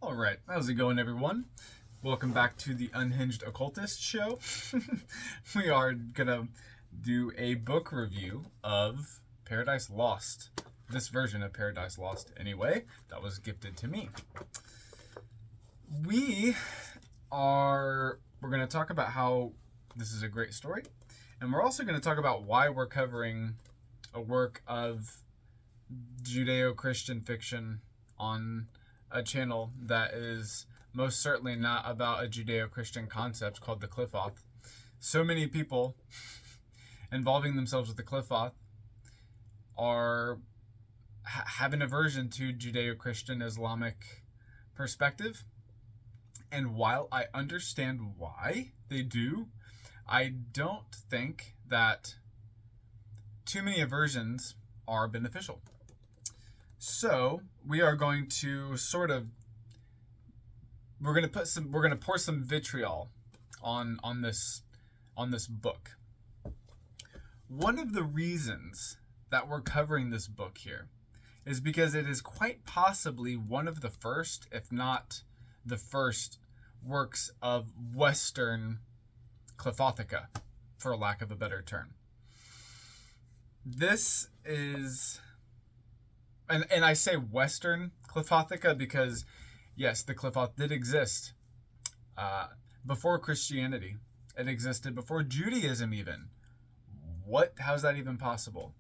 All right, how's it going, everyone? Welcome back to the Unhinged Occultist Show. We are gonna do a book review of Paradise Lost. This version of Paradise Lost, anyway, that was gifted to me. We're gonna talk about how this is a great story, and we're also gonna talk about why we're covering a work of Judeo-Christian fiction on a channel that is most certainly not about a Judeo-Christian concept called the Qliphoth. So many people involving themselves with the Qliphoth have an aversion to Judeo-Christian Islamic perspective. And while I understand why they do, I don't think that too many aversions are beneficial. So we are going to we're going to pour some vitriol on this book. One of the reasons that we're covering this book here is because it is quite possibly one of the first, if not the first, works of Western Qliphothica, for lack of a better term. This is... And I say Western Qliphothica because, yes, the Qliphoth did exist before Christianity. It existed before Judaism even. How's that even possible?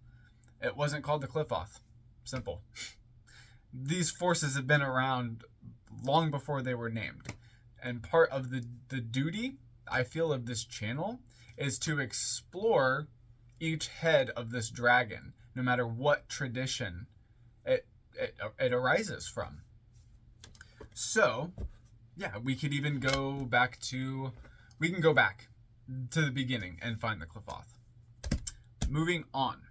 It wasn't called the Qliphoth. Simple. These forces have been around long before they were named. And part of the duty, I feel, of this channel is to explore each head of this dragon, no matter what tradition it arises from. So, yeah, we could even go back to the beginning and find the Qliphoth. Moving on.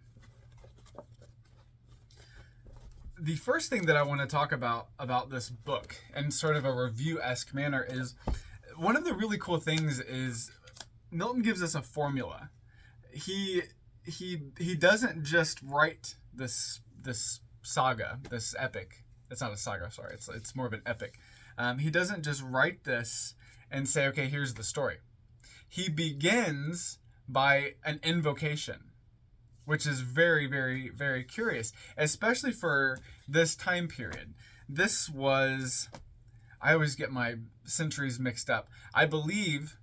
The first thing that I want to talk about this book, in sort of a review-esque manner, is one of the really cool things is Milton gives us a formula. He doesn't just write this saga, this epic. It's not a saga, sorry. It's more of an epic. He doesn't just write this and say, okay, here's the story. He begins by an invocation, which is very, very, very curious, especially for this time period. This was, I always get my centuries mixed up. I believe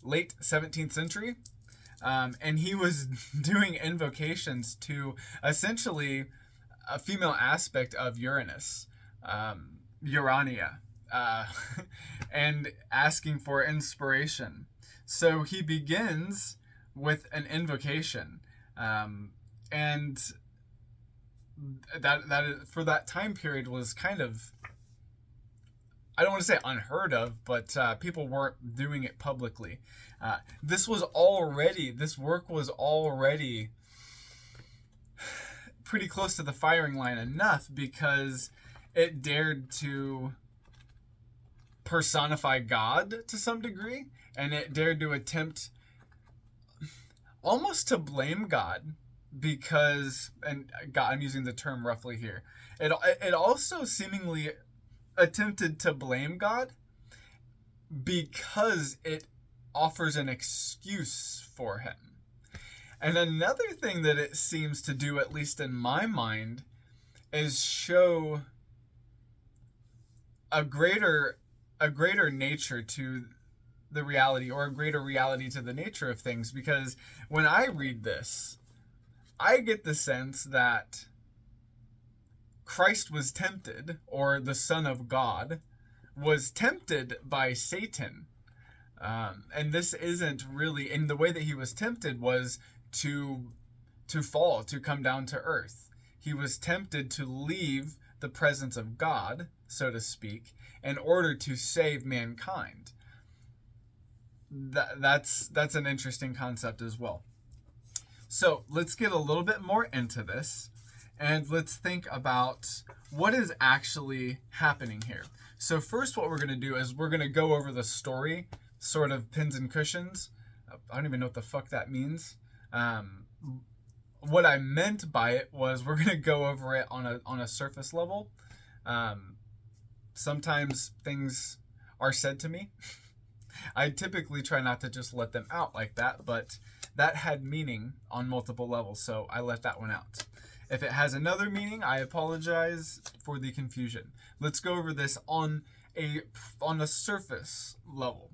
late 17th century. And he was doing invocations to essentially a female aspect of Uranus, Urania, and asking for inspiration. So he begins with an invocation, and that is, for that time period, was kind of, I don't want to say unheard of, but people weren't doing it publicly. This work was already pretty close to the firing line enough because it dared to personify God to some degree, and it dared to attempt almost to blame God because, and God, I'm using the term roughly here, it also seemingly attempted to blame God because it offers an excuse for him. And another thing that it seems to do, at least in my mind, is show a greater nature to the reality, or a greater reality to the nature of things. Because when I read this, I get the sense that Christ was tempted, or the Son of God was tempted by Satan. And this isn't really, and the way that he was tempted was to fall, to come down to earth. He was tempted to leave the presence of God, so to speak, in order to save mankind. That's an interesting concept as well. So let's get a little bit more into this, and let's think about what is actually happening here. So first, what we're going to do is we're going to go over the story, sort of pins and cushions. I don't even know what the fuck that means. What I meant by it was we're going to go over it on a surface level. sometimes things are said to me. I typically try not to just let them out like that, but that had meaning on multiple levels, so I let that one out. If it has another meaning, I apologize for the confusion. Let's go over this on a surface level.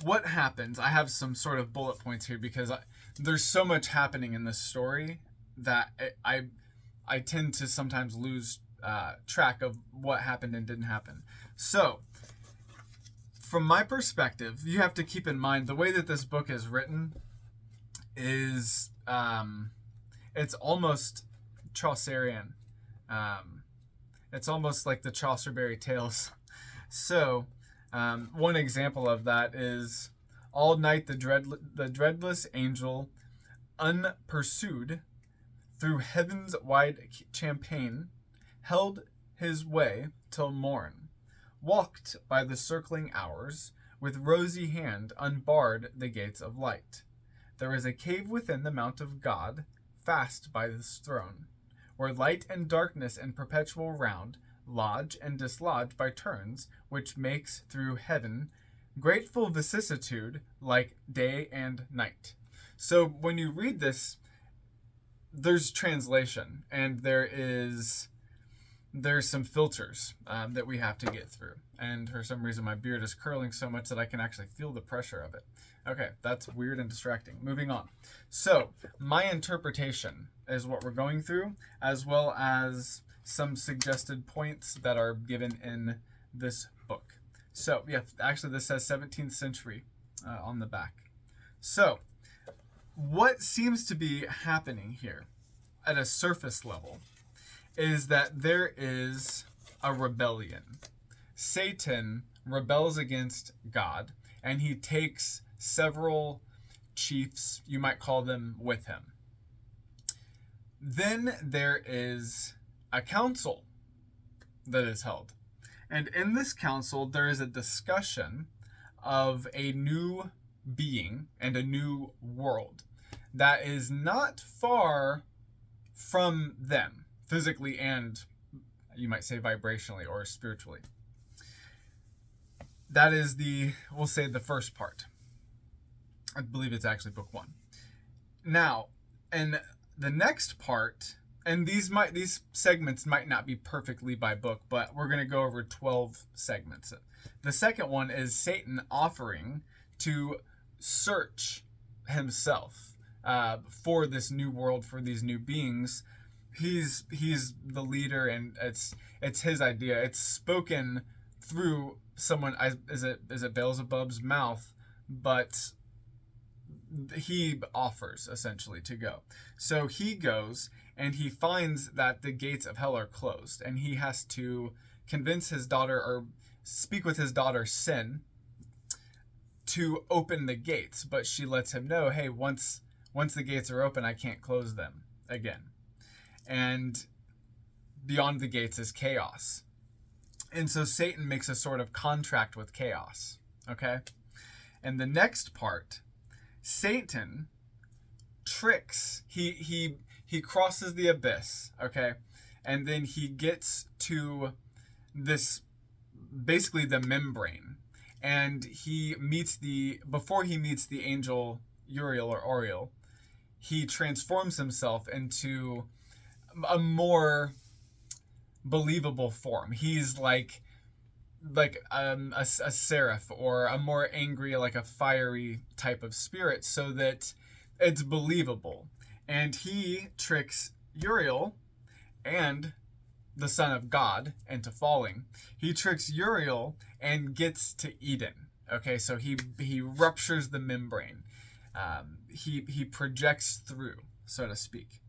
What happens? I have some sort of bullet points here because there's so much happening in this story that I tend to sometimes lose track of what happened and didn't happen. So, from my perspective, you have to keep in mind the way that this book is written is it's almost Chaucerian. It's almost like the Chaucerberry Tales. So, one example of that is all night the dreadless angel, unpursued, through heaven's wide champaign, held his way till morn, walked by the circling hours, with rosy hand unbarred the gates of light. There is a cave within the mount of God, fast by his throne, where light and darkness and perpetual round lodge and dislodge by turns, which makes through heaven grateful vicissitude like day and night. So when you read this, there's translation, and there's some filters that we have to get through. And for some reason, my beard is curling so much that I can actually feel the pressure of it. Okay, that's weird and distracting. Moving on. So, my interpretation is what we're going through, as well as some suggested points that are given in this book. So, yeah, actually this says 17th century on the back. So, what seems to be happening here at a surface level is that there is a rebellion. Satan rebels against God, and he takes several chiefs, you might call them, with him. Then there is a council that is held. And in this council, there is a discussion of a new being and a new world that is not far from them, physically and, you might say, vibrationally or spiritually. That is we'll say the first part. I believe it's actually book 1. Now, and the next part, and these segments might not be perfectly by book, but we're going to go over 12 segments. The second one is Satan offering to search himself for this new world, for these new beings. He's the leader, and it's his idea. It's spoken through someone. Is it Beelzebub's mouth? But he offers essentially to go. So he goes and he finds that the gates of hell are closed, and he has to convince his daughter, or speak with his daughter Sin, to open the gates. But she lets him know, hey, once the gates are open, I can't close them again. And beyond the gates is chaos. And so Satan makes a sort of contract with chaos. Okay? And the next part, Satan tricks, he crosses the abyss, okay? And then he gets to this, basically the membrane. And before he meets the angel Uriel or Oriel, he transforms himself into a more believable form. He's like a seraph, or a more angry, like a fiery type of spirit, so that it's believable. And he tricks Uriel and the son of God into falling. He tricks Uriel and gets to Eden. Okay, so he ruptures the membrane. He projects through, so to speak.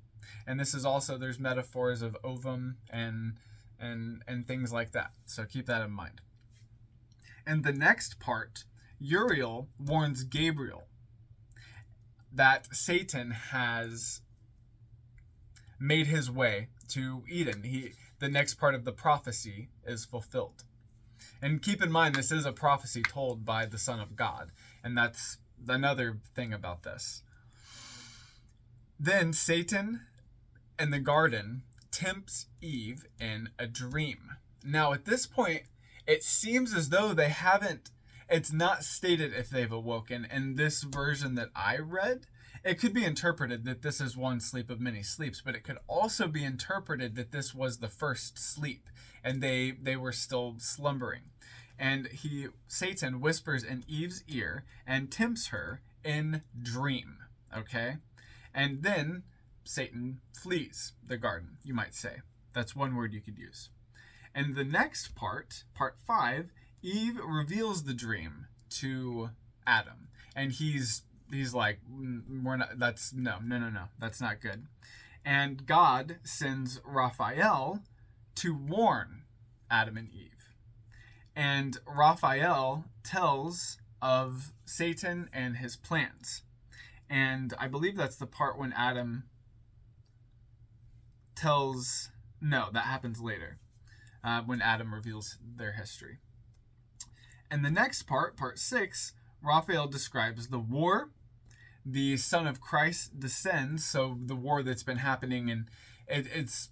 And this is also, there's metaphors of ovum and things like that. So keep that in mind. And the next part, Uriel warns Gabriel that Satan has made his way to Eden. The next part of the prophecy is fulfilled. And keep in mind, this is a prophecy told by the Son of God. And that's another thing about this. Then Satan in the garden tempts Eve in a dream. Now, at this point, it seems as though they haven't, it's not stated if they've awoken. In this version that I read, it could be interpreted that this is one sleep of many sleeps, but it could also be interpreted that this was the first sleep and they were still slumbering. And Satan whispers in Eve's ear and tempts her in dream. Okay? And then Satan flees the garden, you might say. That's one word you could use. And the next part, part 5, Eve reveals the dream to Adam. And he's like, we're not, that's, no, that's not good. And God sends Raphael to warn Adam and Eve. And Raphael tells of Satan and his plans. And I believe that's the part when Adam tells, no, that happens later, when Adam reveals their history. And the next part, part 6, Raphael describes the war. The Son of Christ descends, so the war that's been happening, and it's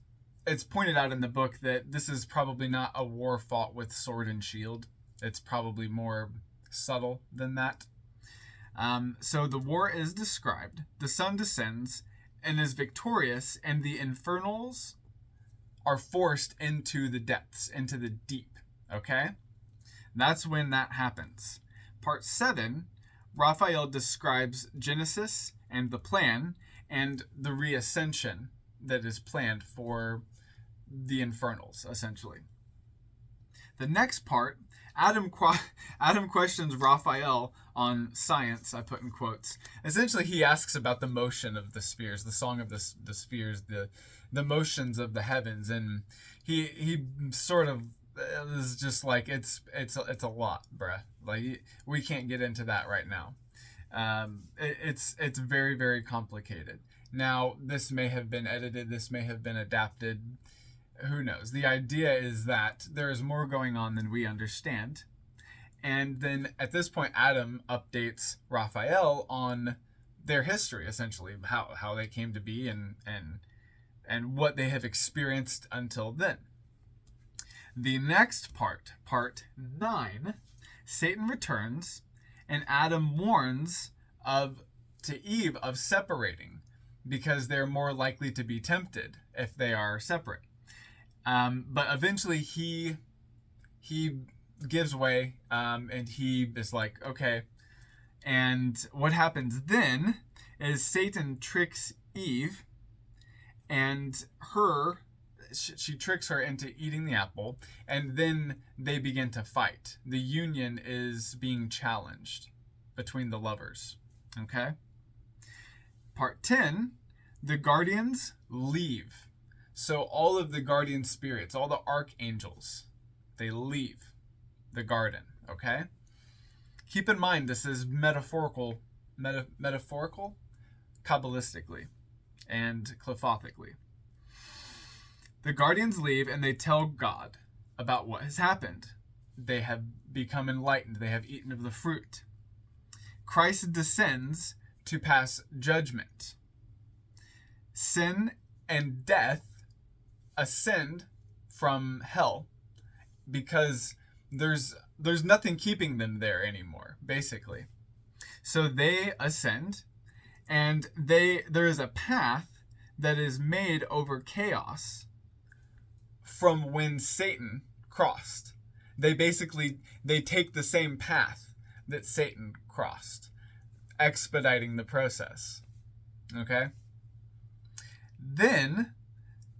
pointed out in the book that this is probably not a war fought with sword and shield. It's probably more subtle than that. So the war is described. The Son descends and is victorious, and the infernals are forced into the depths, into the deep. Okay? That's when that happens. Part 7, Raphael describes Genesis and the plan and the reascension that is planned for the infernals, essentially. The next part, Adam questions Raphael on science, I put in quotes. Essentially, he asks about the motion of the spheres, the song of the spheres, the motions of the heavens, and he sort of is just like, it's a lot, bruh. Like, we can't get into that right now. It's very, very complicated. Now, this may have been edited, this may have been adapted. Who knows? The idea is that there is more going on than we understand. And then at this point, Adam updates Raphael on their history, essentially, how they came to be and what they have experienced until then. The next part, part 9, Satan returns, and Adam warns to Eve of separating, because they're more likely to be tempted if they are separate. But eventually he gives way, and he is like, okay. And what happens then is Satan tricks Eve, and she tricks her into eating the apple, and then they begin to fight. The union is being challenged between the lovers. Okay? Part 10, the guardians leave. So all of the guardian spirits, all the archangels, they leave the garden, okay? Keep in mind, this is metaphorical, Kabbalistically, and Qliphottically. The guardians leave and they tell God about what has happened. They have become enlightened. They have eaten of the fruit. Christ descends to pass judgment. Sin and death ascend from hell because there's nothing keeping them there anymore, basically. So they ascend, and there is a path that is made over chaos from when Satan crossed. They take the same path that Satan crossed, expediting the process. Okay? Then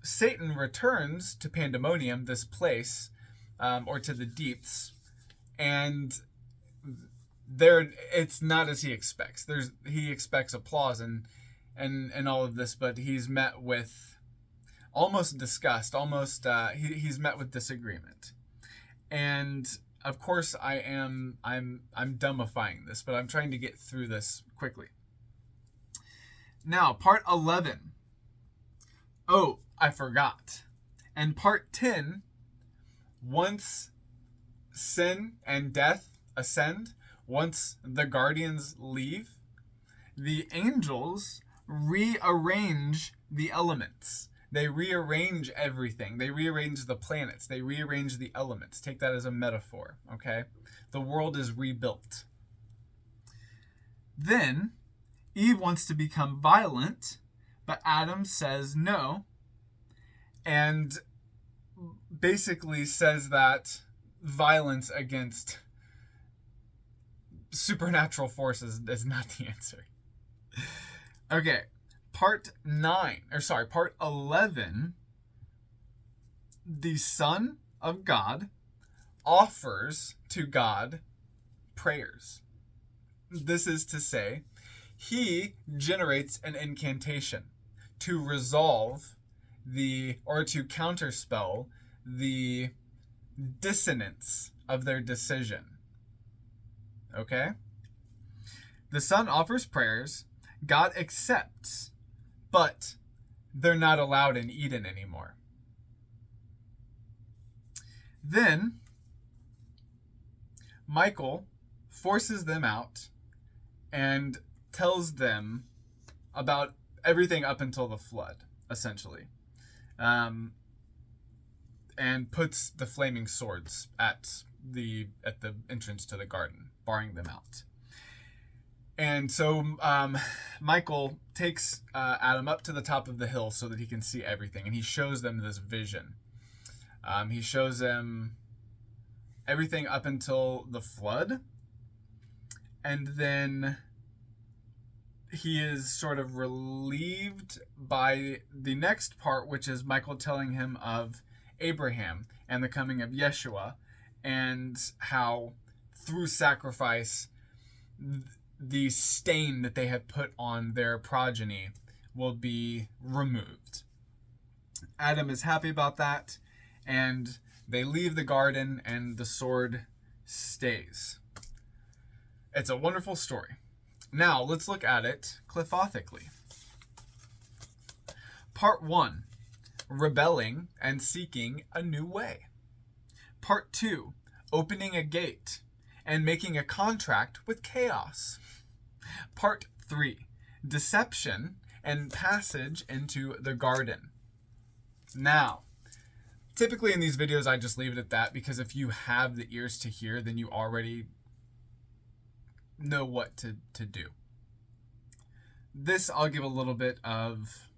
Satan returns to Pandemonium, this place, or to the deeps, and there it's not as he expects. He expects applause and all of this, but he's met with almost disgust, he's met with disagreement. And of course I'm dumbifying this, but I'm trying to get through this quickly. Now, part 11. Oh, I forgot. And part 10, once sin and death ascend, once the guardians leave, the angels rearrange the elements. They rearrange everything. They rearrange the planets. They rearrange the elements. Take that as a metaphor, okay? The world is rebuilt. Then Eve wants to become violent, but Adam says no, and basically says that violence against supernatural forces is not the answer. Okay, part 11, the Son of God offers to God prayers. This is to say, he generates an incantation to resolve or to counterspell the dissonance of their decision. Okay? The Son offers prayers, God accepts, but they're not allowed in Eden anymore. Then Michael forces them out and tells them about everything up until the flood, essentially. And puts the flaming swords at the entrance to the garden, barring them out. And so Michael takes Adam up to the top of the hill so that he can see everything, and he shows them this vision. He shows them everything up until the flood, and then he is sort of relieved by the next part, which is Michael telling him of Abraham and the coming of Yeshua, and how through sacrifice the stain that they had put on their progeny will be removed. Adam is happy about that, and they leave the garden, and the sword stays. It's a wonderful story. Now, let's look at it cliffothically. Part 1, rebelling and seeking a new way. Part 2, opening a gate and making a contract with chaos. Part 3, deception and passage into the garden. Now, typically in these videos, I just leave it at that, because if you have the ears to hear, then you already know what to do. This I'll give a little bit of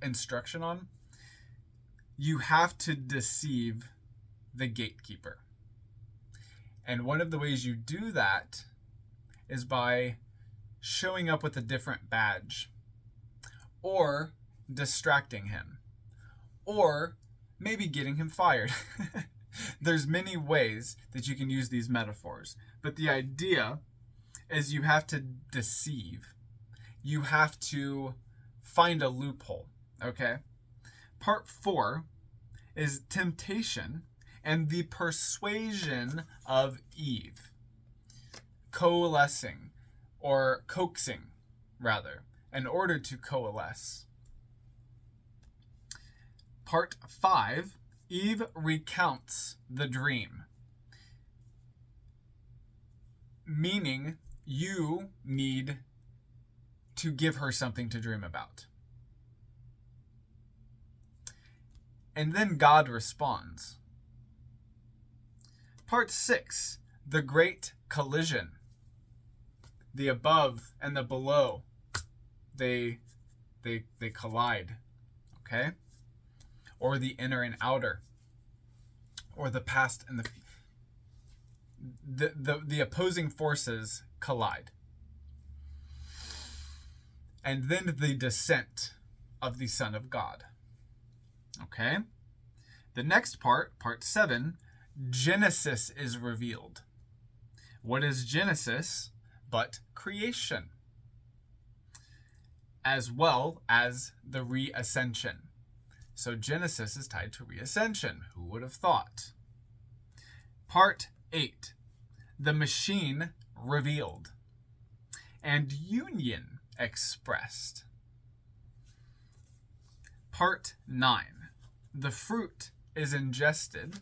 instruction on. You have to deceive the gatekeeper. And one of the ways you do that is by showing up with a different badge, or distracting him, or maybe getting him fired. There's many ways that you can use these metaphors, but the idea is you have to deceive. You have to find a loophole, okay? Part 4 is temptation and the persuasion of Eve. Coalescing, or coaxing, rather, in order to coalesce. Part 5, Eve recounts the dream. Meaning, you need to give her something to dream about. And then God responds. Part 6, the great collision. The above and the below, they collide, okay? Or the inner and outer, or the past and the opposing forces collide. And then the descent of the Son of God. Okay? The next part, part 7, Genesis is revealed. What is Genesis but creation? As well as the reascension. So Genesis is tied to reascension. Who would have thought? Part 8, the machine revealed and union expressed. Part 9, the fruit is ingested,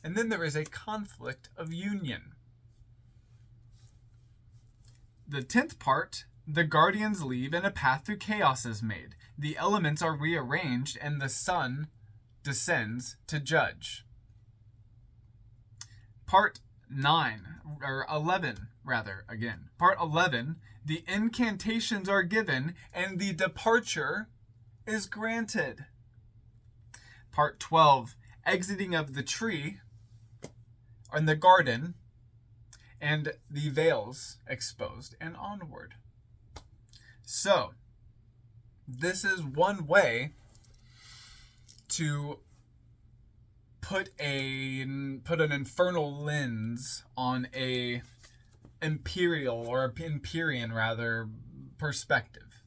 and then there is a conflict of union. The 10th part, The guardians leave and a path through chaos is made. The elements are rearranged and the sun descends to judge. Part 9, or 11 rather, again. Part 11, the incantations are given and the departure is granted. Part 12, exiting of the tree in the garden and the veils exposed and onward. So, this is one way to put an infernal lens on a imperial or Empyrean rather perspective.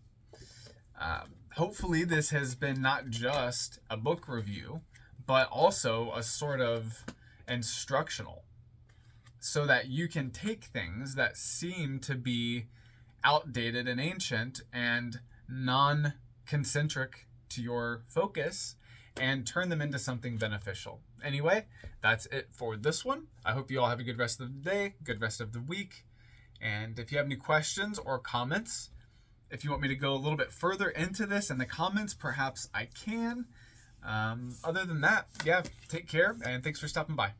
Hopefully this has been not just a book review, but also a sort of instructional, so that you can take things that seem to be outdated and ancient and non-concentric to your focus and turn them into something beneficial. Anyway, that's it for this one. I hope you all have a good rest of the day, good rest of the week. And if you have any questions or comments, if you want me to go a little bit further into this in the comments, perhaps I can. Other than that, yeah, take care and thanks for stopping by.